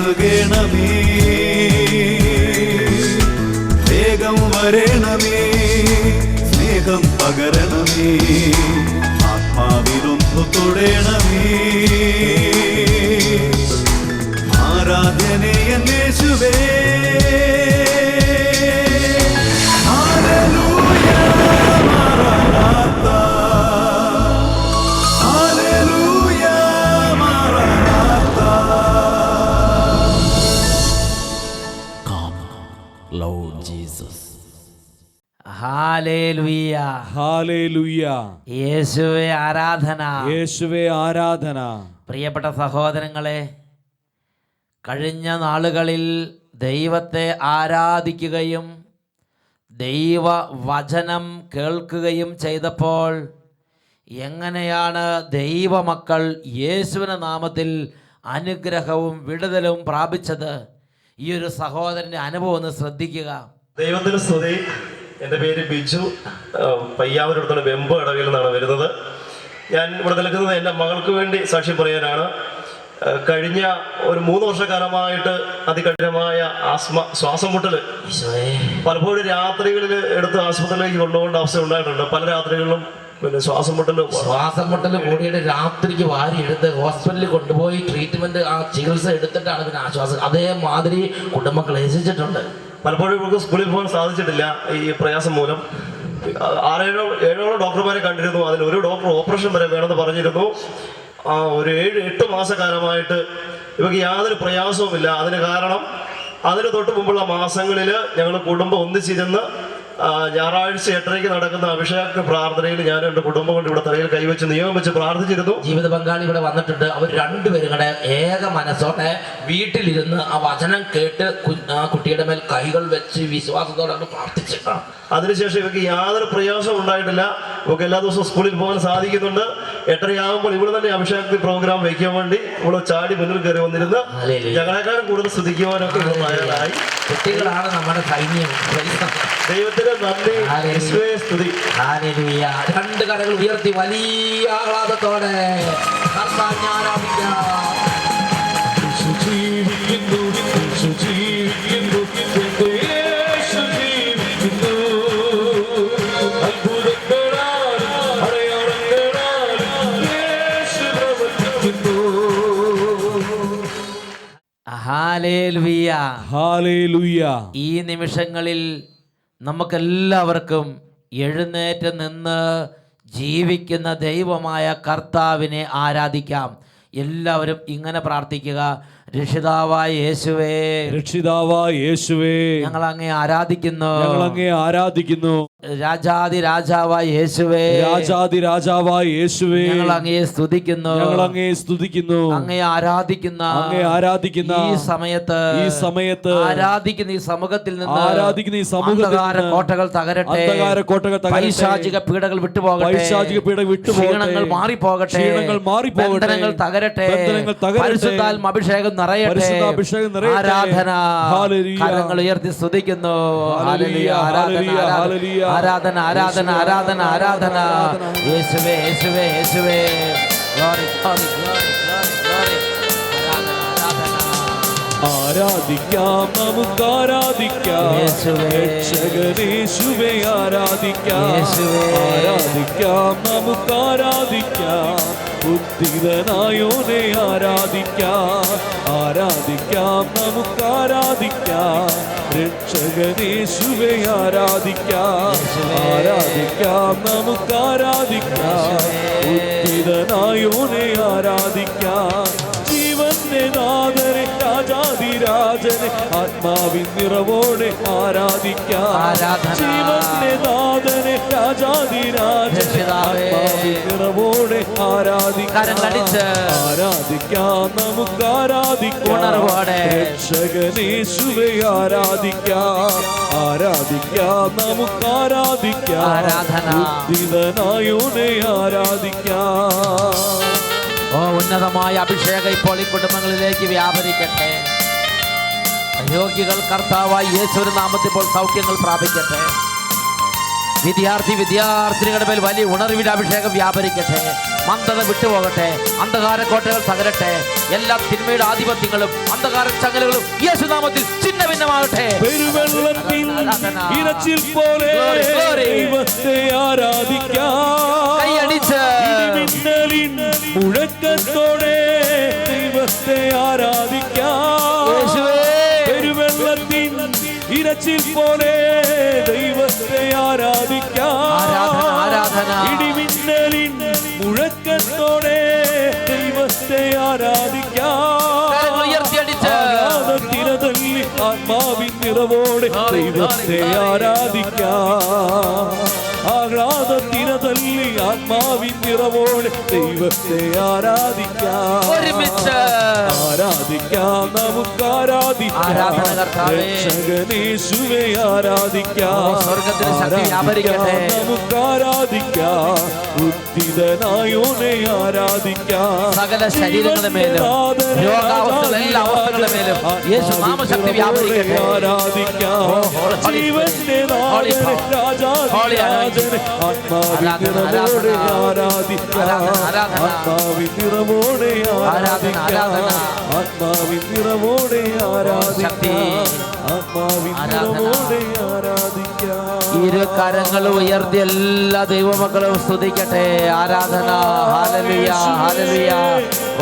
നൽകണമേ, വേഗം വരണമേ, സ്നേഹം പകരണമേ, ആത്മാവിലൊന്നു തൊടണമേ. ആരാധനയെ യേശുവേ, ഹല്ലേലൂയ മറനാഥാ, ഹല്ലേലൂയ മറനാഥാ. Come, Lord Jesus. ഹല്ലേലൂയ, ഹല്ലേലൂയ. യേശുവേ ആരാധന, യേശുവേ ആരാധന. പ്രിയപ്പെട്ട സഹോദരങ്ങളെ, കഴിഞ്ഞ നാളുകളിൽ ദൈവത്തെ ആരാധിക്കുകയും ദൈവവചനം കേൾക്കുകയും ചെയ്തപ്പോൾ എങ്ങനെയാണ് ദൈവമക്കൾ യേശുവിൻ്റെ നാമത്തിൽ അനുഗ്രഹവും വിടുതലും പ്രാപിച്ചത്? ഈ ഒരു സഹോദരൻ്റെ അനുഭവം ഒന്ന് ശ്രദ്ധിക്കുക. ദൈവത്തിന് സ്തുതി. എൻ്റെ പേര് ബിജു, പയ്യാവൂരടുത്തുള്ള വെമ്പ് ഇടവയിൽ നിന്നാണ് വരുന്നത്. ഞാൻ ഇവിടെ നിൽക്കുന്നത് എൻ്റെ മകൾക്ക് വേണ്ടി സാക്ഷ്യം പറയാനാണ്. കഴിഞ്ഞ ഒരു 3 വർഷക്കാലമായിട്ട് അതികഠിനമായ ആസ്മ, ശ്വാസം മുട്ടൽ, പലപ്പോഴും രാത്രികളിൽ എടുത്ത് ആശുപത്രിയിലേക്ക് കൊണ്ടുപോകേണ്ട അവസ്ഥ ഉണ്ടായിട്ടുണ്ട്. പല രാത്രികളിലും പിന്നെ ശ്വാസം മുട്ടൽ കൂടിയിട്ട് രാത്രിക്ക് വാരി എടുത്ത് ഹോസ്പിറ്റലിൽ കൊണ്ടുപോയി ട്രീറ്റ്മെന്റ്, ആ ചികിത്സ എടുത്തിട്ടാണ് പിന്നെ ആശ്വാസം. അതേമാതിരി കുടുംബം ക്ലേശിച്ചിട്ടുണ്ട്. പലപ്പോഴും ഇവർക്ക് സ്കൂളിൽ പോകാൻ സാധിച്ചിട്ടില്ല ഈ പ്രയാസം മൂലം. 6-7 ഡോക്ടർമാരെ കണ്ടിരുന്നു. അതിൽ ഒരു ഡോക്ടർ ഓപ്പറേഷൻ വരെ വേണമെന്ന് പറഞ്ഞിരുന്നു. ഒരു 7-8 മാസക്കാലമായിട്ട് ഇവർക്ക് യാതൊരു പ്രയാസവുമില്ല. അതിന് കാരണം അതിന് തൊട്ട് മുമ്പുള്ള മാസങ്ങളിൽ ഞങ്ങൾ കുടുംബം ഒന്നിച്ചിരുന്ന് ഞായറാഴ്ച 8:30 നടക്കുന്ന അഭിഷേക പ്രാർത്ഥനയിൽ ഞാൻ എൻ്റെ കുടുംബം കൊണ്ട് ഇവിടെ തലയിൽ കൈവച്ച് നിയമം വെച്ച് പ്രാർത്ഥിച്ചിരുന്നു. ജീവിത പങ്കാളി ഇവിടെ വന്നിട്ടുണ്ട്. അവർ രണ്ടുപേരും കൂടെ ഏക മനസ്സോടെ വീട്ടിലിരുന്ന് ആ വചനം കേട്ട് ആ കുട്ടിയുടെ മേൽ കൈകൾ വെച്ച് വിശ്വാസത്തോടെ പ്രാർത്ഥിച്ചിട്ടാണ്. അതിനുശേഷം ഇവർക്ക് യാതൊരു പ്രയാസവും ഉണ്ടായിട്ടില്ല. ഇവർക്ക് എല്ലാ ദിവസവും സ്കൂളിൽ പോകാൻ സാധിക്കുന്നുണ്ട്. 8:30 ആകുമ്പോൾ ഇവിടെ തന്നെ അഭിഷേകത്തിൽ പ്രോഗ്രാം വയ്ക്കാൻ വേണ്ടി ഇവിടെ ചാടി മുന്നിൽ കയറി വന്നിരുന്ന് ഞങ്ങളെക്കാളും കൂടുതൽ സ്തുതിക്കുവാനൊക്കെ തയ്യാറായി. കുട്ടികളാണ് നമ്മുടെ സൈന്യം. ദൈവത്തിന് നന്ദി, യേശുവേ സ്തുതി. ഹല്ലേലൂയ. 2 കരങ്ങൾ ഉയർത്തി വലിയ ആഹ്ലാദത്തോടെ ഹല്ലേലൂയ, ഹല്ലേലൂയ. ഈ നിമിഷങ്ങളിൽ നമുക്കെല്ലാവർക്കും എഴുന്നേറ്റ് നിന്ന് ജീവിക്കുന്ന ദൈവമായ കർത്താവിനെ ആരാധിക്കാം. എല്ലാവരും ഇങ്ങനെ പ്രാർത്ഥിക്കുക. രക്ഷിതാവായ യേശുവേ, രക്ഷിതാവായ യേശുവേ, ഞങ്ങൾ അങ്ങേ ആരാധിക്കുന്നു, ഞങ്ങൾ അങ്ങേ ആരാധിക്കുന്നു. രാജാതി രാജാവായ യേശുവേ, രാജാതി രാജാവായ യേശുവേ, ഞങ്ങൾ അങ്ങയെ സ്തുതിക്കുന്നു, ഞങ്ങൾ അങ്ങേ സ്തുതിക്കുന്നു. അങ്ങയെ ആരാധിക്കുന്ന ഈ സമയത്ത് ആരാധിക്കുന്ന ഈ സമൂഹത്തിൽ നിന്ന് അന്ധകാര കോട്ടകൾ തകരട്ടെ, പൈശാചിക പീഡകൾ വിട്ടുപോകട്ടെ, ക്ഷീണങ്ങൾ മാറിപ്പോകട്ടെ, ബന്ധനങ്ങൾ തകരട്ടെ, പരിശുദ്ധാത്മ അഭിഷേകം നിറയട്ടെ. ആരാധന, കരങ്ങൾ ഉയർത്തി സ്തുതിക്കുന്നു. ആരാധന ആരാധന ആരാധന ആരാധന. യേശുവേ യേശുവേ യേശുവേ. Glory glory glory glory glory. ആരാധിക്കാം, നമുക്ക് ആരാധിക്കാം രക്ഷകനേശുവേ, ആരാധിക്കാം, ആരാധിക്കാം, നമുക്ക് ആരാധിക്കാം ബുദ്ധിതനായോനെ, ആരാധിക്കാം, ആരാധിക്കാം, നമുക്ക് ആരാധിക്കാം രക്ഷകനേശുവേ, ആരാധിക്കാം, ആരാധിക്കാം, നമുക്ക് ആരാധിക്കാം ബുദ്ധിതനായോനെ, ആരാധിക്കാം. ജീവന്റെ നാഥനെ, രാജാതിരാജനെ, ആത്മാവിൻ നിറവോടെ ആരാധിക്കാം. ജീവന്റെ നാഥനെ, രാജാതിരാജനെ, ആത്മാവിൻ നിറവോടെ ആരാധിക്കാം, ആരാധിക്കാം, നമുക്ക് ആരാധിക്കാം രക്ഷകനേശുവേ, ആരാധിക്കാം, ആരാധിക്കാം, നമുക്ക് ആരാധിക്കാം ബുദ്ധിതനായോനെ, ആരാധിക്കാം. ഉന്നതമായ അഭിഷേകം ഇപ്പോൾ ഈ കുടുംബങ്ങളിലേക്ക് വ്യാപരിക്കട്ടെ. രോഗികൾ കർത്താവായ യേശുവിന്റെ നാമത്തിൽ ഇപ്പോൾ സൗഖ്യങ്ങൾ പ്രാപിക്കട്ടെ. വിദ്യാർത്ഥിനികളുടെ മേൽ വലിയ ഉണർവിന്റെ അഭിഷേകം വ്യാപരിക്കട്ടെ. മന്ദത വിട്ടുപോകട്ടെ, അന്ധകാര കോട്ടകൾ തകരട്ടെ, എല്ലാ തിന്മയുടെ ആധിപത്യങ്ങളും അന്ധകാര ചങ്ങലകളും യേശുനാമത്തിൽ ചിന്ന ഭിന്നമാകട്ടെ. പെരുവെള്ളത്തിൽ ഇരച്ചിൽ പോലെ ദൈവത്തെ ആരാധിക്കാം. കൈയടിച്ച് ഇടിമിന്നലിൻ മുഴക്കത്തോടെ ദൈവത്തെ ആരാധിക്കാം. പെരുവെള്ളത്തിൻ ഇരച്ചിൽ പോലെ ദൈവത്തെ ആരാധിക്കാം. ഇടിമിന്നലിൻ മുഴക്കത്തോടെ ദൈവത്തെ ആരാധിക്കാം. ആരാധത്തിനതല്ലി ആത്മാവിൻ നിറവോടെ ദൈവത്തെ ആരാധിക്കാം. ആഹ്ലാദത്തിനതല്ലി ആത്മാവിൻ നിറവോടെ ദൈവത്തെ ആരാധിക്കാം. ആരാധിക്കാം, നമുക്ക് ആരാധിക്കാം. രക്ഷകനേശുവെ ആരാധിക്കാം. നമുക്ക് ആരാധിക്കാം. ഉദ്ധിതനായോനെ ആരാധിക്കാം. സകല ശരീരങ്ങളുടെ മേലും രോഗാവസ്ഥകൾ എല്ലാ അവസ്ഥകളുടെ മേലും യേശു നാമശക്തി വ്യാപരിക്കട്ടെ. ആരാധിക്കാം. ജീവന്റെ നാഥനെ രാജാധിരാജനെ ആത്മാവിൻ നിറവോടെ ആരാധിക്കാം. ആത്മാവിൻ നിറവോടെ ആരാധിക്കാം. ആത്മാവിൻ നിറവോടെ ആരാധിക്കാം. ആത്മാവിൻ നിറവോടെ ആരാധിക്കാം. ഇരു കരങ്ങൾ ഉയർത്തി എല്ലാ ദൈവമക്കളും സ്തുതിക്കട്ടെ. ആരാധന. ഹല്ലേലൂയ, ഹല്ലേലൂയ.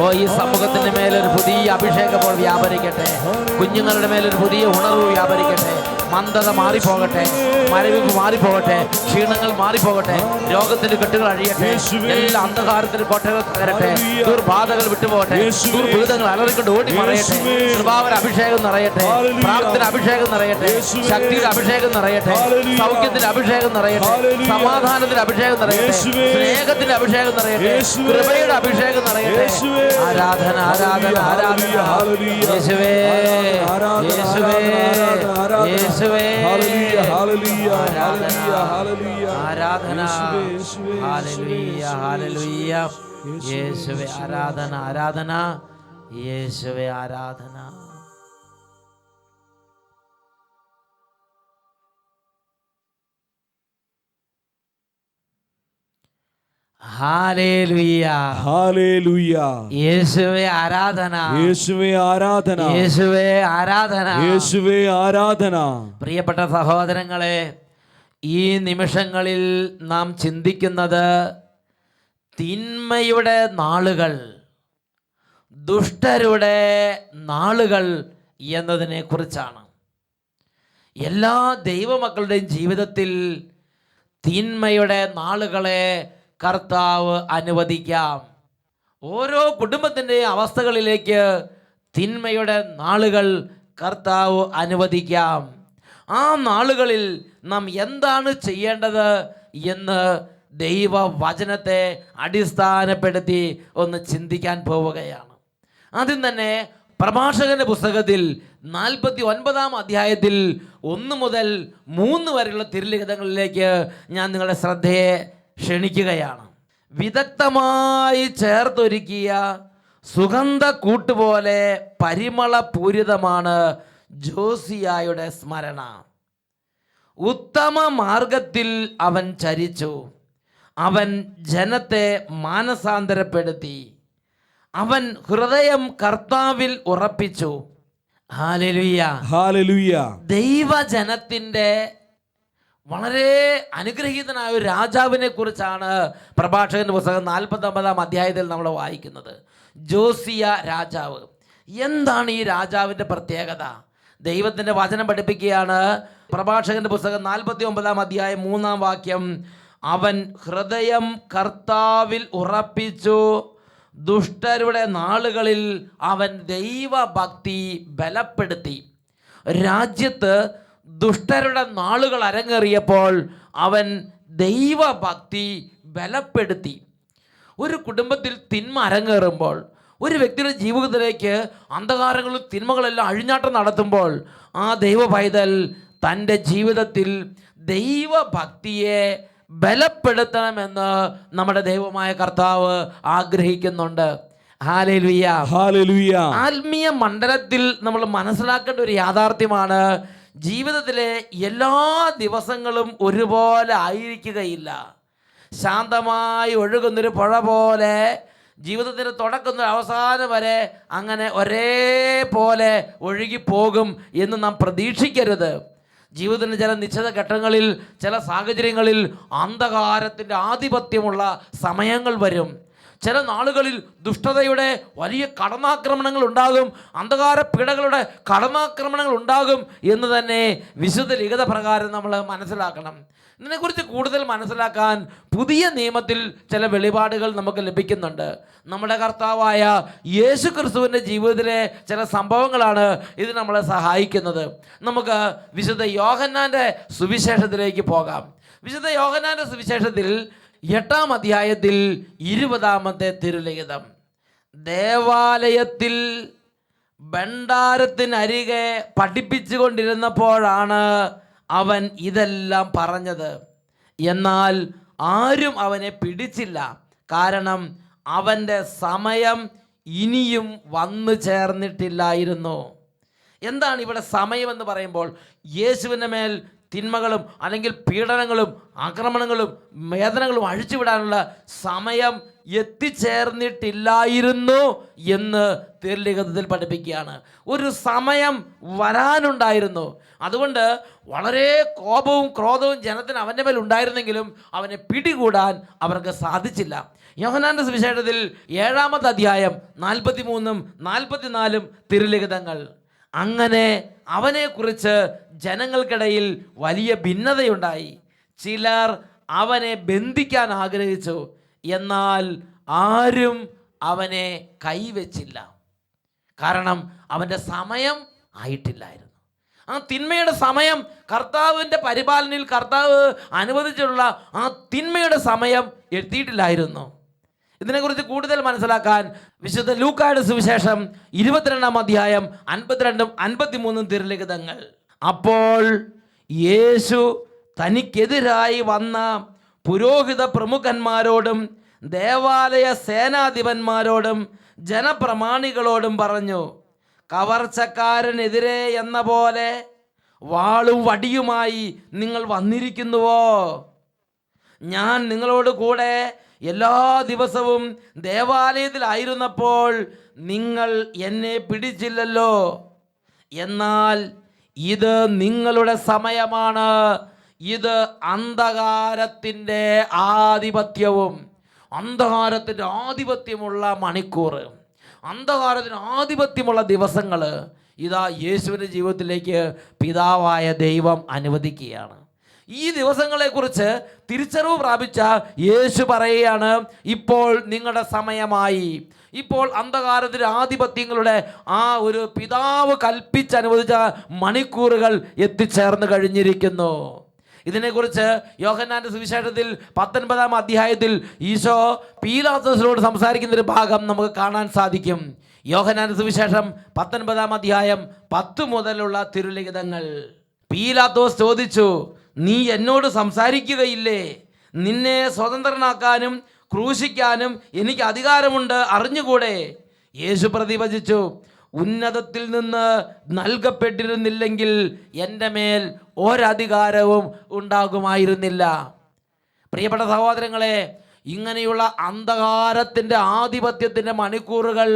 ഓ, ഈ സമൂഹത്തിന്റെ മേലൊരു പുതിയ അഭിഷേകം ഇപ്പോൾ വ്യാപരിക്കട്ടെ. കുഞ്ഞുങ്ങളുടെ മേലൊരു പുതിയ ഉണർവ് വ്യാപരിക്കട്ടെ. മന്ദത മാറിപ്പോകട്ടെ, മരവിപ്പ് മാറിപ്പോകട്ടെ, ക്ഷീണങ്ങൾ മാറിപ്പോകട്ടെ, രോഗത്തിന്റെ കെട്ടുകൾ അഴിയട്ടെ, എല്ലാ അന്ധകാരത്തിന്റെ കോട്ടകൾ തകരട്ടെ, ദുർബാധകൾ വിട്ടുപോകട്ടെ, ദുർഭൂതങ്ങൾ അലറിക്കൊണ്ട് ഓടി മറയട്ടെ. കൃപാവര അഭിഷേകം നിറയട്ടെ, പ്രാർത്ഥന അഭിഷേകം നിറയട്ടെ, ശക്തിയുടെ അഭിഷേകം നിറയട്ടെ, സൗഖ്യത്തിന്റെ അഭിഷേകം നിറയട്ടെ, സമാധാനത്തിന്റെ അഭിഷേകം നിറയട്ടെ, സ്നേഹത്തിന്റെ അഭിഷേകം നിറയട്ടെ, കൃപയുടെ അഭിഷേകം നിറയട്ടെ. ആരാധന, ആരാധന, ആരാധന. യേശുവേ, യേശുവേ, യേശുവേ. ഹല്ലേലൂയ, ഹല്ലേലൂയ, ഹല്ലേലൂയ, ഹല്ലേലൂയ. ആരാധന. ഹല്ലേലൂയ, ഹല്ലേലൂയ. യേശുവേ ആരാധന, ആരാധന. യേശുവേ ആരാധന. ഹല്ലേലൂയ, ഹല്ലേലൂയ. യേശുവേ ആരാധന, യേശുവേ ആരാധന, യേശുവേ ആരാധന, യേശുവേ ആരാധന. പ്രിയപ്പെട്ട സഹോദരങ്ങളെ, ഈ നിമിഷങ്ങളിൽ നാം ചിന്തിക്കുന്നത് തിന്മയുടെ നാളുകൾ, ദുഷ്ടരുടെ നാളുകൾ എന്നതിനെ കുറിച്ചാണ്. എല്ലാ ദൈവമക്കളുടെയും ജീവിതത്തിൽ തിന്മയുടെ നാളുകളെ കർത്താവ് അനുവദിക്കാം. ഓരോ കുടുംബത്തിൻ്റെയും അവസ്ഥകളിലേക്ക് തിന്മയുടെ നാളുകൾ കർത്താവ് അനുവദിക്കാം. ആ നാളുകളിൽ നാം എന്താണ് ചെയ്യേണ്ടത് എന്ന് ദൈവവചനത്തെ അടിസ്ഥാനപ്പെടുത്തി ഒന്ന് ചിന്തിക്കാൻ പോവുകയാണ്. ആദ്യം തന്നെ പ്രഭാഷകന്റെ പുസ്തകത്തിൽ 49 അധ്യായത്തിൽ 1 മുതൽ 3 വരെയുള്ള തിരുലിഖിതങ്ങളിലേക്ക് ഞാൻ നിങ്ങളുടെ ശ്രദ്ധയെ ക്ഷണിക്കുകയാണ്. വിദഗ്ധമായി ചേർത്തൊരുക്കിയ സുഗന്ധ കൂട്ടുപോലെ പരിമളപൂരിതമാണ് ജോസിയായുടെ സ്മരണ. ഉത്തമ മാർഗത്തിൽ അവൻ ചരിച്ചു. അവൻ ജനത്തെ മാനസാന്തരപ്പെടുത്തി. അവൻ ഹൃദയം കർത്താവിൽ ഉറപ്പിച്ചു. ഹല്ലേലൂയ, ഹല്ലേലൂയ. ദൈവജനത്തിൻ്റെ വളരെ അനുഗ്രഹീതനായ ഒരു രാജാവിനെ കുറിച്ചാണ് പ്രഭാഷകന്റെ പുസ്തകം 49 അധ്യായത്തിൽ നമ്മൾ വായിക്കുന്നത്. ജോസിയ രാജാവ്. എന്താണ് ഈ രാജാവിൻ്റെ പ്രത്യേകത? ദൈവത്തിൻ്റെ വചനം പഠിപ്പിക്കുകയാണ്. പ്രഭാഷകന്റെ പുസ്തകം 49 അധ്യായം 3 വാക്യം. അവൻ ഹൃദയം കർത്താവിൽ ഉറപ്പിച്ചു. ദുഷ്ടരുടെ നാളുകളിൽ അവൻ ദൈവഭക്തി ബലപ്പെടുത്തി. രാജ്യത്ത് ദുഷ്ടരുടെ നാളുകൾ അരങ്ങേറിയപ്പോൾ അവൻ ദൈവഭക്തി ബലപ്പെടുത്തി. ഒരു കുടുംബത്തിൽ തിന്മ അരങ്ങേറുമ്പോൾ, ഒരു വ്യക്തിയുടെ ജീവിതത്തിലേക്ക് അന്ധകാരങ്ങളും തിന്മകളെല്ലാം അഴിഞ്ഞാട്ടം നടത്തുമ്പോൾ, ആ ദൈവ പൈതൽ തൻ്റെ ജീവിതത്തിൽ ദൈവഭക്തിയെ ബലപ്പെടുത്തണമെന്ന് നമ്മുടെ ദൈവമായ കർത്താവ് ആഗ്രഹിക്കുന്നുണ്ട്. Hallelujah, hallelujah. ആത്മീയ മണ്ഡലത്തിൽ നമ്മൾ മനസ്സിലാക്കേണ്ട ഒരു യാഥാർത്ഥ്യമാണ്, ജീവിതത്തിലെ എല്ലാ ദിവസങ്ങളും ഒരുപോലെ ആയിരിക്കുകയില്ല. ശാന്തമായി ഒഴുകുന്നൊരു പുഴ പോലെ ജീവിതത്തിൻ്റെ തുടക്കം മുതൽ അവസാനം വരെ അങ്ങനെ ഒരേപോലെ ഒഴുകിപ്പോകും എന്ന് നാം പ്രതീക്ഷിക്കരുത്. ജീവിതത്തിൻ്റെ ചില നിശ്ചിത ഘട്ടങ്ങളിൽ, ചില സാഹചര്യങ്ങളിൽ അന്ധകാരത്തിൻ്റെ ആധിപത്യമുള്ള സമയങ്ങൾ വരും. ചില നാളുകളിൽ ദുഷ്ടതയുടെ വലിയ കടന്നാക്രമണങ്ങൾ ഉണ്ടാകും, അന്ധകാര പീഡകളുടെ കടന്നാക്രമണങ്ങൾ ഉണ്ടാകും എന്ന് തന്നെ വിശുദ്ധ ലിഖിത പ്രകാരം നമ്മൾ മനസ്സിലാക്കണം. ഇതിനെക്കുറിച്ച് കൂടുതൽ മനസ്സിലാക്കാൻ പുതിയ നിയമത്തിൽ ചില വെളിപാടുകൾ നമുക്ക് ലഭിക്കുന്നുണ്ട്. നമ്മുടെ കർത്താവായ യേശു ക്രിസ്തുവിൻ്റെ ജീവിതത്തിലെ ചില സംഭവങ്ങളാണ് ഇത് നമ്മളെ സഹായിക്കുന്നത്. നമുക്ക് വിശുദ്ധ യോഹന്നാൻ്റെ സുവിശേഷത്തിലേക്ക് പോകാം. വിശുദ്ധ യോഹന്നാൻ്റെ സുവിശേഷത്തിൽ 8-ാം അധ്യായത്തിൽ 20-ാമത്തെ തിരുലിഖിതം. ദേവാലയത്തിൽ ഭണ്ഡാരത്തിനരികെ പഠിപ്പിച്ചു കൊണ്ടിരുന്നപ്പോഴാണ് അവൻ ഇതെല്ലാം പറഞ്ഞത്. എന്നാൽ ആരും അവനെ പിടിച്ചില്ല, കാരണം അവൻ്റെ സമയം ഇനിയും വന്നു ചേർന്നിട്ടില്ലായിരുന്നു. എന്താണ് ഇവിടെ സമയമെന്ന് പറയുമ്പോൾ? യേശുവിൻ്റെ മേൽ തിന്മകളും അല്ലെങ്കിൽ പീഡനങ്ങളും ആക്രമണങ്ങളും വേദനകളും അഴിച്ചുവിടാനുള്ള സമയം എത്തിച്ചേർന്നിട്ടില്ലായിരുന്നു എന്ന് തിരുലിഖിതത്തിൽ പഠിപ്പിക്കുകയാണ്. ഒരു സമയം വരാനുണ്ടായിരുന്നു. അതുകൊണ്ട് വളരെ കോപവും ക്രോധവും ജനത്തിന് അവൻ്റെ മേൽ ഉണ്ടായിരുന്നെങ്കിലും അവനെ പിടികൂടാൻ അവർക്ക് സാധിച്ചില്ല. യോഹന്നാന്റെ സുവിശേഷത്തിൽ 7-ാമത്തെ അധ്യായം 43-ഉം 44-ഉം തിരുലിഖിതങ്ങൾ. അങ്ങനെ അവനെക്കുറിച്ച് ജനങ്ങൾക്കിടയിൽ വലിയ ഭിന്നതയുണ്ടായി. ചിലർ അവനെ ബന്ധിക്കാൻ ആഗ്രഹിച്ചു, എന്നാൽ ആരും അവനെ കൈവച്ചില്ല, കാരണം അവൻ്റെ സമയം ആയിട്ടില്ലായിരുന്നു. ആ തിന്മയുടെ സമയം, കർത്താവിൻ്റെ പരിപാലനയിൽ കർത്താവ് അനുവദിച്ചിട്ടുള്ള ആ തിന്മയുടെ സമയം എത്തിയിട്ടില്ലായിരുന്നു. ഇതിനെക്കുറിച്ച് കൂടുതൽ മനസ്സിലാക്കാൻ വിശുദ്ധ ലൂക്കായുടെ സുവിശേഷം 22-ാം അധ്യായം 52-ഉം 53-ഉം തിരുലിഖിതങ്ങൾ. അപ്പോൾ യേശു തനിക്കെതിരായി വന്ന പുരോഹിത പ്രമുഖന്മാരോടും ദേവാലയ സേനാധിപന്മാരോടും ജനപ്രമാണികളോടും പറഞ്ഞു, കവർച്ചക്കാരനെതിരെ എന്ന പോലെ വാളും വടിയുമായി നിങ്ങൾ വന്നിരിക്കുന്നുവോ? ഞാൻ നിങ്ങളോട് കൂടെ എല്ലാ ദിവസവും ദേവാലയത്തിലായിരുന്നപ്പോൾ നിങ്ങൾ എന്നെ പിടിച്ചില്ലല്ലോ. എന്നാൽ ഇത് നിങ്ങളുടെ സമയമാണ്. ഇത് അന്ധകാരത്തിൻ്റെ ആധിപത്യവും, അന്ധകാരത്തിൻ്റെ ആധിപത്യമുള്ള മണിക്കൂർ, അന്ധകാരത്തിന് ആധിപത്യമുള്ള ദിവസങ്ങൾ ഇതാ യേശുവിൻ്റെ ജീവിതത്തിലേക്ക് പിതാവായ ദൈവം അനുവദിക്കുകയാണ്. ഈ ദിവസങ്ങളെക്കുറിച്ച് തിരിച്ചറിവ് പ്രാപിച്ച യേശു പറയുകയാണ്, ഇപ്പോൾ നിങ്ങളുടെ സമയമായി. ഇപ്പോൾ അന്ധകാരത്തിൻ്റെ ആധിപത്യങ്ങളുടെ ആ ഒരു പിതാവ് കൽപ്പിച്ചനുവദിച്ച മണിക്കൂറുകൾ എത്തിച്ചേർന്ന് കഴിഞ്ഞിരിക്കുന്നു. ഇതിനെക്കുറിച്ച് യോഹന്നാന്റെ സുവിശേഷത്തിൽ 19-ാം അധ്യായത്തിൽ ഈശോ പീലാത്തോസിനോട് സംസാരിക്കുന്നൊരു ഭാഗം നമുക്ക് കാണാൻ സാധിക്കും. യോഹന്നാന്റെ സുവിശേഷം 19-ാം അധ്യായം 10 മുതലുള്ള തിരുലിഖിതങ്ങൾ. പീലാത്തോസ് ചോദിച്ചു, നീ എന്നോട് സംസാരിക്കുകയില്ലേ? നിന്നെ സ്വതന്ത്രനാക്കാനും ക്രൂശിക്കാനും എനിക്ക് അധികാരമുണ്ട്, അറിഞ്ഞുകൂടെ? യേശു പ്രതിവചിച്ചു, ഉന്നതത്തിൽ നിന്ന് നൽകപ്പെട്ടിരുന്നില്ലെങ്കിൽ എൻ്റെ മേൽ ഒരധികാരവും ഉണ്ടാകുമായിരുന്നില്ല. പ്രിയപ്പെട്ട സഹോദരങ്ങളെ, ഇങ്ങനെയുള്ള അന്ധകാരത്തിൻ്റെ ആധിപത്യത്തിൻ്റെ മണിക്കൂറുകൾ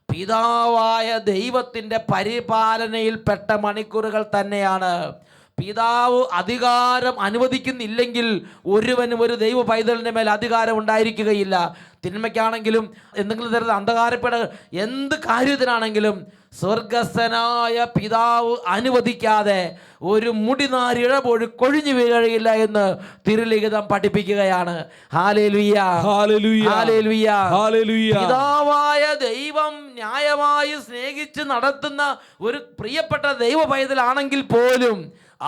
പിതാവായ ദൈവത്തിൻ്റെ പരിപാലനയിൽപ്പെട്ട മണിക്കൂറുകൾ തന്നെയാണ്. പിതാവ് അധികാരം അനുവദിക്കുന്നില്ലെങ്കിൽ ഒരുവനും ഒരു ദൈവ പൈതലിൻ്റെ മേൽ അധികാരം ഉണ്ടായിരിക്കുകയില്ല. തിന്മയ്ക്കാണെങ്കിലും എന്തെങ്കിലും തരത്തിൽ അന്ധകാരപ്പെട എന്ത് കാര്യത്തിനാണെങ്കിലും സ്വർഗസ്ഥനായ പിതാവ് അനുവദിക്കാതെ ഒരു മുടിനാരിഴ പോലും കൊഴിഞ്ഞു വീഴുകയില്ല എന്ന് തിരുലിഖിതം പഠിപ്പിക്കുകയാണ്. ഹല്ലേലൂയ, ഹല്ലേലൂയ, ഹല്ലേലൂയ, ഹല്ലേലൂയ. പിതാവായ ദൈവം ന്യായമായി സ്നേഹിച്ച് നടത്തുന്ന ഒരു പ്രിയപ്പെട്ട ദൈവ പൈതലാണെങ്കിൽ പോലും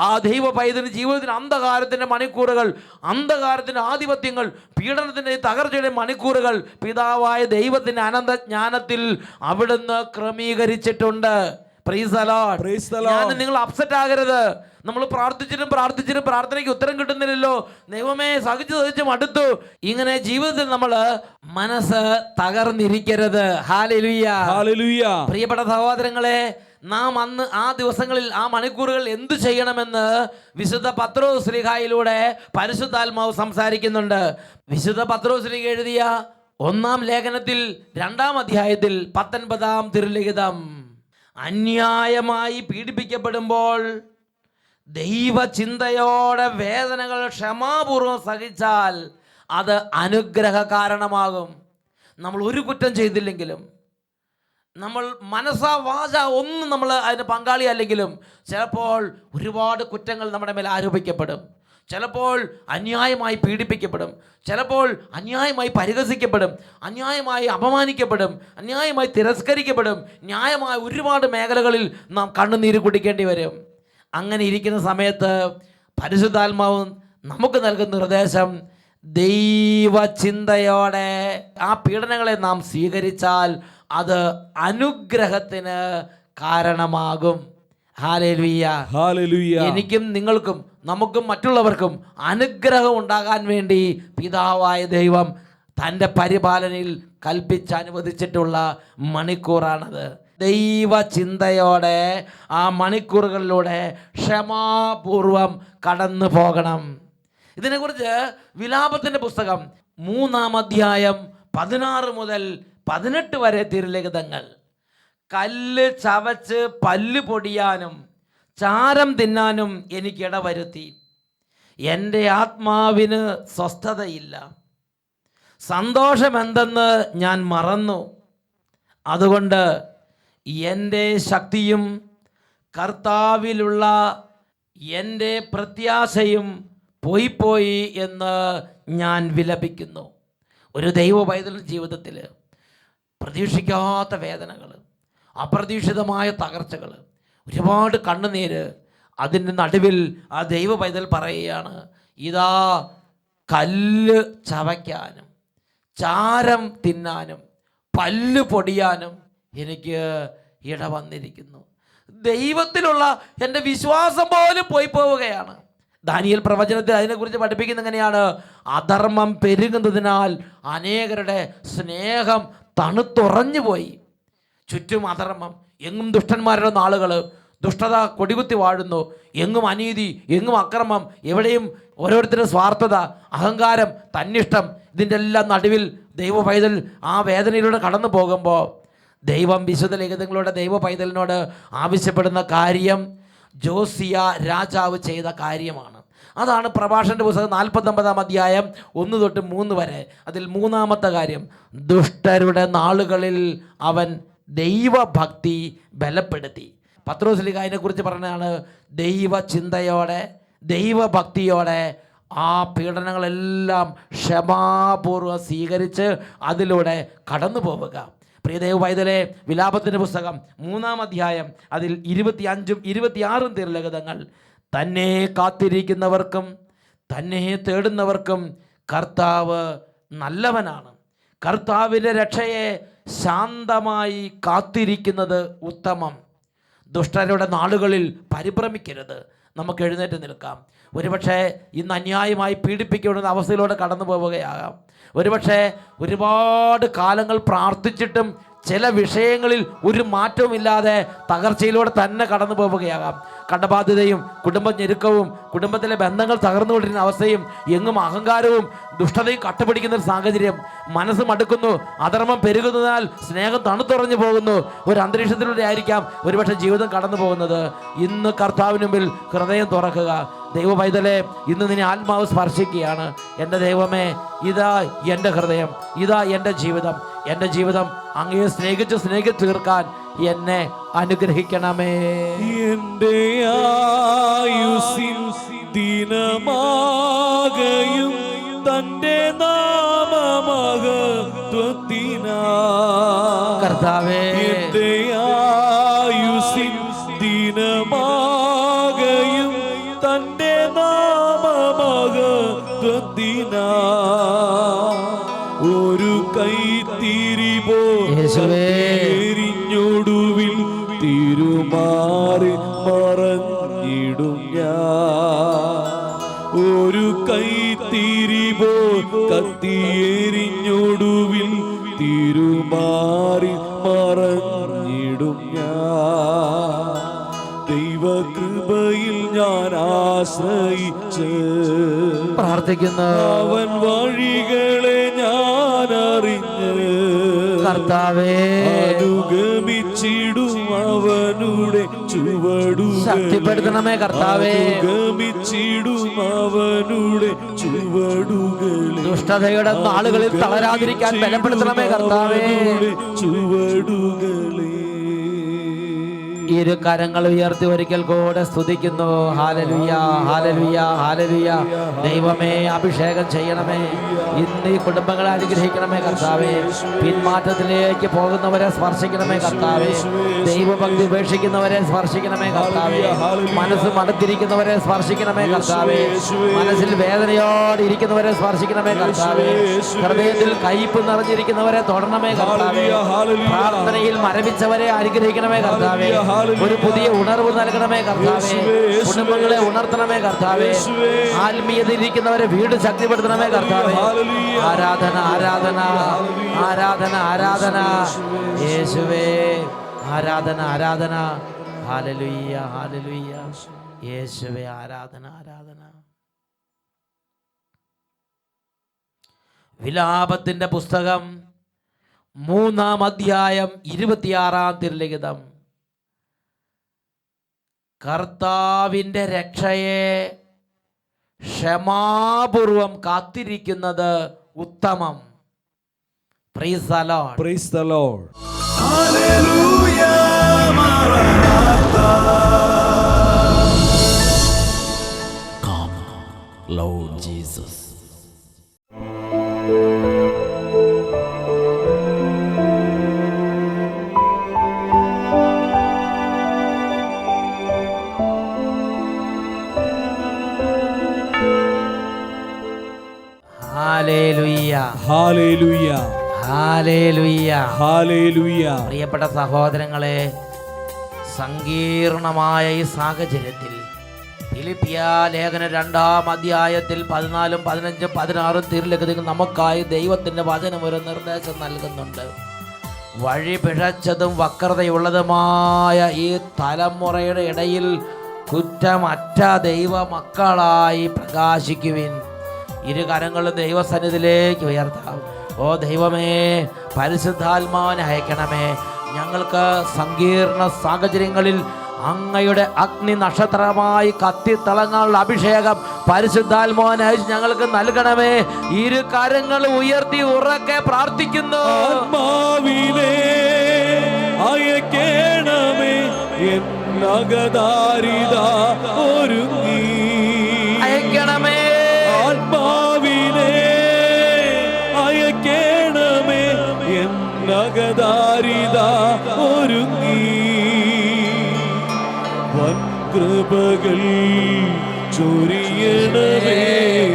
ആ ദൈവ പൈതലിന്റെ ജീവിതത്തിന് അന്ധകാരത്തിൻ്റെ മണിക്കൂറുകൾ, അന്ധകാരത്തിൻ്റെ ആധിപത്യങ്ങൾ, പീഡനത്തിൻ്റെ തകർച്ചയുടെ മണിക്കൂറുകൾ പിതാവായ ദൈവത്തിൻ്റെ അനന്ത ജ്ഞാനത്തിൽ അവിടുന്ന് ക്രമീകരിച്ചിട്ടുണ്ട്. Praise the lord. Praise the lord. ഞാൻ നിങ്ങൾ അപ്സെറ്റ് ആകരുത്. നമ്മൾ പ്രാർത്ഥിച്ചിട്ടും പ്രാർത്ഥനയ്ക്ക് ഉത്തരം കിട്ടുന്നില്ലല്ലോ, ദൈവമേ സഹിച്ചു മടുത്തു, ഇങ്ങനെ ജീവിതത്തിൽ നമ്മൾ മനസ്സ് തകർന്നിരിക്കരുത്. ഹല്ലേലൂയ, ഹല്ലേലൂയ. പ്രിയപ്പെട്ട സഹോദരങ്ങളെ, നാം അന്ന് ആ ദിവസങ്ങളിൽ ആ മണിക്കൂറുകൾ എന്തു ചെയ്യണമെന്ന് വിശുദ്ധ പത്രോസ് ശ്ലീഹായിലൂടെ പരിശുദ്ധാത്മാവ് സംസാരിക്കുന്നുണ്ട്. വിശുദ്ധ പത്രോസ് ശ്ലീഹ എഴുതിയ 1-ാം ലേഖനത്തിൽ 2-ാം അധ്യായത്തിൽ 19-ാം തിരുലിഖിതം, അന്യായമായി പീഡിപ്പിക്കപ്പെടുമ്പോൾ ദൈവചിന്തയോടെ വേദനകൾ ക്ഷമാപൂർവം സഹിച്ചാൽ അത് അനുഗ്രഹ കാരണമാകും. നമ്മൾ ഒരു കുറ്റം ചെയ്തില്ലെങ്കിലും, നമ്മൾ മനസ്സാ വാച ഒന്നും നമ്മൾ അതിന് പങ്കാളിയല്ലെങ്കിലും ചിലപ്പോൾ ഒരുപാട് കുറ്റങ്ങൾ നമ്മുടെ മേൽ ആരോപിക്കപ്പെടും. ചിലപ്പോൾ അന്യായമായി പീഡിപ്പിക്കപ്പെടും, ചിലപ്പോൾ അന്യായമായി പരിഹസിക്കപ്പെടും, അന്യായമായി അപമാനിക്കപ്പെടും, അന്യായമായി തിരസ്കരിക്കപ്പെടും. ന്യായമായ ഒരുപാട് മേഖലകളിൽ നാം കണ്ണുനീര് കുടിക്കേണ്ടി വരും. അങ്ങനെ ഇരിക്കുന്ന സമയത്ത് പരിശുദ്ധാത്മാവ് നമുക്ക് നൽകുന്ന നിർദ്ദേശം, ദൈവചിന്തയോടെ ആ പീഡനങ്ങളെ നാം സ്വീകരിച്ചാൽ അത് അനുഗ്രഹത്തിന് കാരണമാകും. Hallelujah, hallelujah. എനിക്കും നിങ്ങൾക്കും നമുക്കും മറ്റുള്ളവർക്കും അനുഗ്രഹം ഉണ്ടാകാൻ വേണ്ടി പിതാവായ ദൈവം തൻ്റെ പരിപാലനയിൽ കൽപ്പിച്ചനുവദിച്ചിട്ടുള്ള മണിക്കൂറാണത്. ദൈവചിന്തയോടെ ആ മണിക്കൂറുകളിലൂടെ ക്ഷമാപൂർവം കടന്നു പോകണം. ഇതിനെക്കുറിച്ച് വിലാപത്തിൻ്റെ പുസ്തകം 3-ാം അധ്യായം 16 മുതൽ 18 വരെ തിരുലിഖിതങ്ങൾ. കല്ല് ചവച്ച് പല്ല് പൊടിയാനും ചാരം തിന്നാനും എനിക്കിട വരുത്തി. എൻ്റെ ആത്മാവിന് സ്വസ്ഥതയില്ല. സന്തോഷമെന്തെന്ന് ഞാൻ മറന്നു. അതുകൊണ്ട് എൻ്റെ ശക്തിയും കർത്താവിലുള്ള എൻ്റെ പ്രത്യാശയും പോയി എന്ന് ഞാൻ വിലപിക്കുന്നു. ഒരു ദൈവ പൈതൽ ജീവിതത്തിൽ പ്രതീക്ഷിക്കാത്ത വേദനകൾ, അപ്രതീക്ഷിതമായ തകർച്ചകൾ, ഒരുപാട് കണ്ണുനീര്, അതിൻ്റെ നടുവിൽ ആ ദൈവ പൈതൽ പറയുകയാണ്, ഇതാ കല്ല് ചവയ്ക്കാനും ചാരം തിന്നാനും പല്ല് പൊടിയാനും എനിക്ക് ഇട വന്നിരിക്കുന്നു. ദൈവത്തിലുള്ള എൻ്റെ വിശ്വാസം പോലും പോവുകയാണ്. ദാനിയേൽ പ്രവചനത്തിൽ അതിനെക്കുറിച്ച് പഠിപ്പിക്കുന്നത് എങ്ങനെയാണ്? അധർമ്മം പെരുകുന്നതിനാൽ അനേകരുടെ സ്നേഹം തണുത്തുറഞ്ഞു പോയി. ചുറ്റും അധർമ്മം, എങ്ങും ദുഷ്ടന്മാരുടെ നാളുകൾ, ദുഷ്ടത കൊടികുത്തി വാഴുന്നു. എങ്ങും അനീതി, എങ്ങും അക്രമം, എവിടെയും ഓരോരുത്തരുടെ സ്വാർത്ഥത, അഹങ്കാരം, തന്നിഷ്ടം. ഇതിൻ്റെ എല്ലാം നടുവിൽ ദൈവ പൈതൽ ആ വേദനയിലൂടെ കടന്നു പോകുമ്പോൾ ദൈവം വിശുദ്ധ ലിഖിതങ്ങളുടെ ദൈവ പൈതലിനോട് ആവശ്യപ്പെടുന്ന കാര്യം ജോസിയ രാജാവ് ചെയ്ത കാര്യമാണ്. അതാണ് പ്രഭാഷണൻ്റെ പുസ്തകം 49-ാം അധ്യായം 1 തൊട്ട് 3 വരെ. അതിൽ 3-ാമത്തെ കാര്യം, ദുഷ്ടരുടെ നാളുകളിൽ അവൻ ദൈവഭക്തി ബലപ്പെടുത്തി. പത്രോസ് ശ്ലീഹ അതിനെക്കുറിച്ച് പറഞ്ഞതാണ്, ദൈവചിന്തയോടെ ദൈവഭക്തിയോടെ ആ പീഡനങ്ങളെല്ലാം ക്ഷമാപൂർവ്വം സ്വീകരിച്ച് അതിലൂടെ കടന്നു പോവുക. പ്രിയ ദൈവ പൈതലേ, വിലാപത്തിൻ്റെ പുസ്തകം 3-ാം അധ്യായം അതിൽ 25-ഉം 26-ഉം തിരുലിഖിതങ്ങൾ, തന്നെ കാത്തിരിക്കുന്നവർക്കും തന്നെ തേടുന്നവർക്കും കർത്താവ് നല്ലവനാണ്. കർത്താവിൻ്റെ രക്ഷയെ ശാന്തമായി കാത്തിരിക്കുന്നത് ഉത്തമം. ദുഷ്ടരുടെ നാളുകളിൽ പരിഭ്രമിക്കരുത്. നമുക്ക് എഴുന്നേറ്റ് നിൽക്കാം. ഒരുപക്ഷെ ഇന്ന് അന്യായമായി പീഡിപ്പിക്കപ്പെടുന്ന അവസ്ഥയിലൂടെ കടന്നു പോവുകയാകാം. ഒരുപക്ഷെ ഒരുപാട് കാലങ്ങൾ പ്രാർത്ഥിച്ചിട്ടും ചില വിഷയങ്ങളിൽ ഒരു മാറ്റവുമില്ലാതെ തകർച്ചയിലൂടെ തന്നെ കടന്നു പോവുകയാകാം. കടബാധ്യതയും കുടുംബ ഞെരുക്കവും കുടുംബത്തിലെ ബന്ധങ്ങൾ തകർന്നുകൊണ്ടിരുന്ന അവസ്ഥയും എങ്ങും അഹങ്കാരവും ദുഷ്ടതയും കട്ടുപിടിക്കുന്ന ഒരു സാഹചര്യം. മനസ്സ് മടുക്കുന്നു, അധർമ്മം പെരുകുന്നതിനാൽ സ്നേഹം തണുത്തുറഞ്ഞു പോകുന്നു. ഒരു അന്തരീക്ഷത്തിലൂടെ ആയിരിക്കാം ഒരുപക്ഷെ ജീവിതം കടന്നു പോകുന്നത്. ഇന്ന് കർത്താവിന് മുമ്പിൽ ഹൃദയം തുറക്കുക. ദൈവ പൈതലേ, ഇന്ന് നിന്നെ ആത്മാവ് സ്പർശിക്കുകയാണ്. എൻ്റെ ദൈവമേ, ഇതാ എൻ്റെ ഹൃദയം, ഇതാ എൻ്റെ ജീവിതം. എൻ്റെ ജീവിതം അങ്ങയെ സ്നേഹിച്ച് തീർക്കാൻ എന്നെ അനുഗ്രഹിക്കണമേ. എൻ്റെ ആയുസ്സിൻ ദിനമാകയും തൻ്റെ നാമമഹത്വത്തിനാ കർത്താവേ, എൻ്റെ ആയുസ്സിൻ ദിനമാകയും തൻ്റെ നാമമഹത്വത്തിനാ ഒരു കൈത്തിരി പോരിഞ്ഞൊടുവിൽ തിരുമാറി മറഞ്ഞിടും ഞാൻ. ഒരു കൈത്തിരി പോ കത്തിയെരിഞ്ഞൊടുവിൽ തിരുമാറി മറഞ്ഞിടും ഞാൻ. ആശ്രയിച്ച് പ്രാർത്ഥിക്കുന്നു. അവൻ വഴികളെ ഞാൻ അറിഞ്ഞ് കർത്താവേ അനുഗമിച്ചിടും അവനുടെ ചുവടുകൾ. ശക്തിപ്പെടുത്തണമേ കർത്താവേ. അനുഗമിച്ചിടും അവനുടെ ചുവടുകൾ. ദുഷ്ടതയുടെ നാളുകളിൽ തളരാതിരിക്കാൻ ബലപ്പെടുത്തണമേ കർത്താവേ. ചുവടുകളെ ഇരു കരങ്ങൾ ഉയർത്തി ഒരിക്കൽ കൂടെ സ്തുതിക്കുന്നു. ഹല്ലേലൂയ, ഹല്ലേലൂയ, ഹല്ലേലൂയ. ദൈവമേ, അഭിഷേകം ചെയ്യണമേ. ഇന്ന് ഈ കുടുംബങ്ങളെ അനുഗ്രഹിക്കണമേ കർത്താവേ. പിന്മാറ്റത്തിലേക്ക് പോകുന്നവരെ സ്പർശിക്കണമേ കർത്താവേ. ദൈവഭക്തി ഉപേക്ഷിക്കുന്നവരെ സ്പർശിക്കണമേ കർത്താവേ. മനസ്സ് മടുത്തിരിക്കുന്നവരെ സ്പർശിക്കണമേ കർത്താവേ. മനസ്സിൽ വേദനയോടെ ഇരിക്കുന്നവരെ സ്പർശിക്കണമേ കർത്താവേ. ഹൃദയത്തിൽ കയ്പ് നിറഞ്ഞിരിക്കുന്നവരെ തൊടണമേ കർത്താവേ. പ്രാർത്ഥനയിൽ മരവിച്ചവരെ അനുഗ്രഹിക്കണമേ കർത്താവേ. ഒരു പുതിയ ഉണർവ് നൽകണമേ കർത്താവേ. കുടുംബങ്ങളെ ഉണർത്തണമേ കർത്താവേ. ആത്മീയതയിലിരിക്കുന്നവരെ വീട് ശക്തിപ്പെടുത്തണമേ കർത്താവേ. ആരാധന, ആരാധന, ആരാധന, ആരാധന. യേശുവേ, ആരാധന, ആരാധന. ഹല്ലേലൂയ, ഹല്ലേലൂയ. യേശുവേ, ആരാധന, ആരാധന. വിലാപത്തിന്റെ പുസ്തകം 3-ാം അധ്യായം 26-ാം തിരുലിഖിതം. കർത്താവിൻ്റെ രക്ഷയെ ക്ഷമാപൂർവം കാത്തിരിക്കുന്നത് ഉത്തമം. Praise the lord. Praise the lord. ഹല്ലേലൂയ മാറാനാഥാ. Come, Lord Jesus. ഹല്ലേലൂയ, ഹല്ലേലൂയ, ഹല്ലേലൂയ, ഹല്ലേലൂയ. പ്രിയപ്പെട്ട സഹോദരങ്ങളെ, സങ്കീർണമായ ഈ സാഹചര്യത്തിൽ ഫിലിപ്പിയ ലേഖന 2-ാം അധ്യായത്തിൽ 14, 15, 16 തിരുലിഖിതങ്ങൾ നമുക്കായി ദൈവത്തിൻ്റെ വചനം ഒരു നിർദ്ദേശം നൽകുന്നുണ്ട്. വഴി പിഴച്ചതും വക്രതയുള്ളതുമായ ഈ തലമുറയുടെ ഇടയിൽ കുറ്റമറ്റ ദൈവ മക്കളായി പ്രകാശിക്കുവിൻ. ഇരു കരങ്ങളും ദൈവസന്നിധിയിലേക്ക് ഉയർത്താം. ഓ ദൈവമേ, പരിശുദ്ധാത്മാവിനെ അയക്കണമേ. ഞങ്ങൾക്ക് സങ്കീർണ സാഹചര്യങ്ങളിൽ അങ്ങയുടെ അഗ്നി നക്ഷത്രമായി കത്തിത്തിളങ്ങാനുള്ള അഭിഷേകം പരിശുദ്ധാത്മാവിനെ അയച്ച് ഞങ്ങൾക്ക് നൽകണമേ. ഇരു കരങ്ങൾ ഉയർത്തി ഉറക്കെ പ്രാർത്ഥിക്കുന്നു. ആത്മാവിനെ അയക്കണമേ, എന്നകദാരിത ഒരുങ്ങി. അയക്കണമേ ആത്മാവിനെ അയക്കണമേ, എന്നകദാരിത ഒരുങ്ങി. വൻകൃപകൾ ചൊരിയണമേ,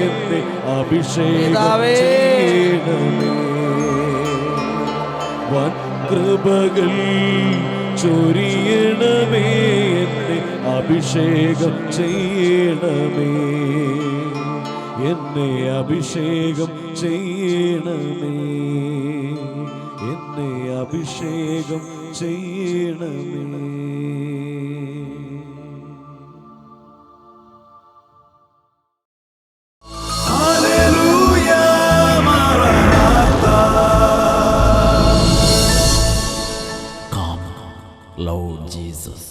എന്നെ അഭിഷേകം ചെയ്യണമേ. വൻകൃപകൾ ചൊരിയണമേ, എന്നെ അഭിഷേകം ചെയ്യണമേ. എന്നെ അഭിഷേകം ചെയ്യണമേ, എന്നെ അഭിഷേകം ചെയ്യണമേ. ഹല്ലേലൂയ മാറാനാഥാ. Come, Lord Jesus.